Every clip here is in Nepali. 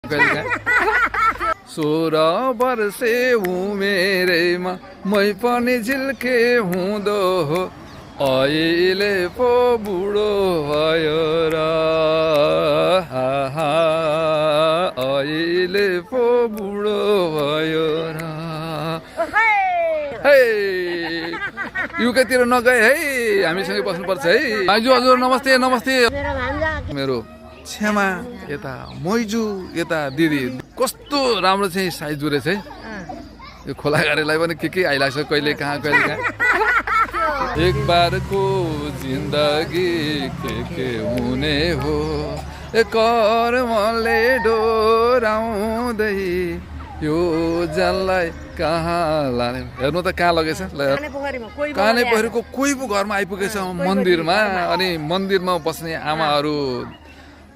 16 वर्षे उमेरैमा मै पनि झिल्के हुँदो हो अहिले पो बुढो भयो र अहिले पो बुढो भयो र युकेतिर नगए है हामीसँगै बस्नुपर्छ है आइजु हजुर नमस्ते नमस्ते मेरो छेमा यता मैजु यता दिदी कस्तो राम्रो चाहिँ साइज जुरेछ है यो खोलाघारीलाई पनि के आइलाग्छ कहिले कहाँ एक बारको जिन्दगी के हुने हो कर्मले डोराउँदै यो जानलाई कहाँ लाने हेर्नु त कहाँ लगेछ काने पोखरीको कोही पो घरमा आइपुगेछ मन्दिरमा अनि मन्दिरमा बस्ने आमाहरू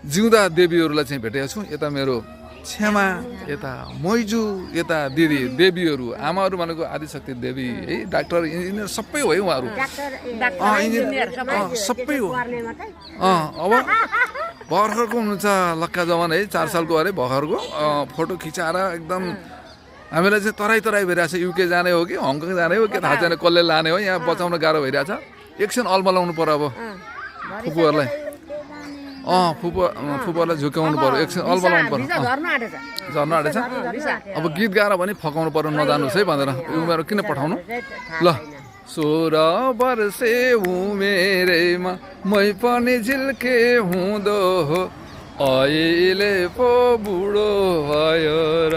जिउँदा देवीहरूलाई चाहिँ भेटेको छु यता मेरो छेमा यता मैजु यता दिदी देवीहरू आमाहरू भनेको आदिशक्ति देवी है डाक्टर इन्जिनियर सबै हो है उहाँहरू सबै हो अब भर्खरको हुनुहुन्छ लक्का जवान है 4 सालको अरे भर्खरको फोटो खिचाएर एकदम हामीलाई चाहिँ तराई भइरहेछ युके जाने हो कि हङकङ जाने हो के थाहा छैन कसले लाने हो यहाँ बचाउन गाह्रो भइरहेछ एकछिन अल्मलाउनु पर्यो अब फुपूहरूलाई फुपूहरूलाई झुक्याउनु पर्यो एकछिन अल्मलाउनु पर्यो झर्न आँटेछ अब गीत गाएर भने फकाउनु पर्यो नजानुहोस् है भनेर उमेर किन पठाउनु ल 16 वर्षे उमेरैमा मै पनि झिल्के हुँदो हो अहिले पो बुढो भयो र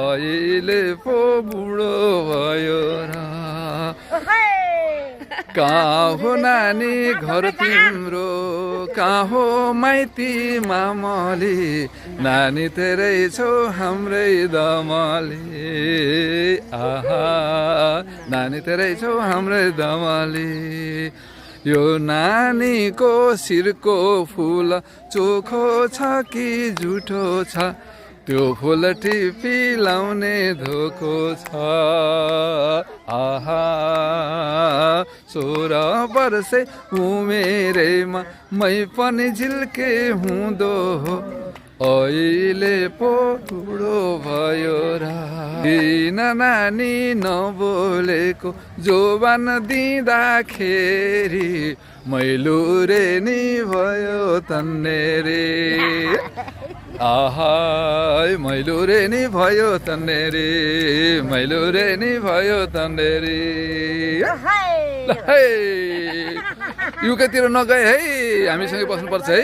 अहिले पो बुढो भयो र कहाँ हो नानी घर तिम्रो कहाँ हो माइती मामली नानी तेरै छौ हाम्रै दमली नानी तेरै छौ हाम्रै दमली यो नानीको शिरको फुल चोखो छ कि झुठो छ त्यो फुल टिपी लाउने धोको छ 16 वर्षे उमेरैमा मै पनि झिल्के हुँदो हो अहिले पो बुढो भयो र किन नानी नबोलेको जोबान दिँदाखेरि मैलुरे नि भयो तन्ने रे मैलुरे नि भयो तन्ने रे मैलुरे नि भयो तन्ने रे युकेतिर नगए है हामीसँगै बस्नुपर्छ है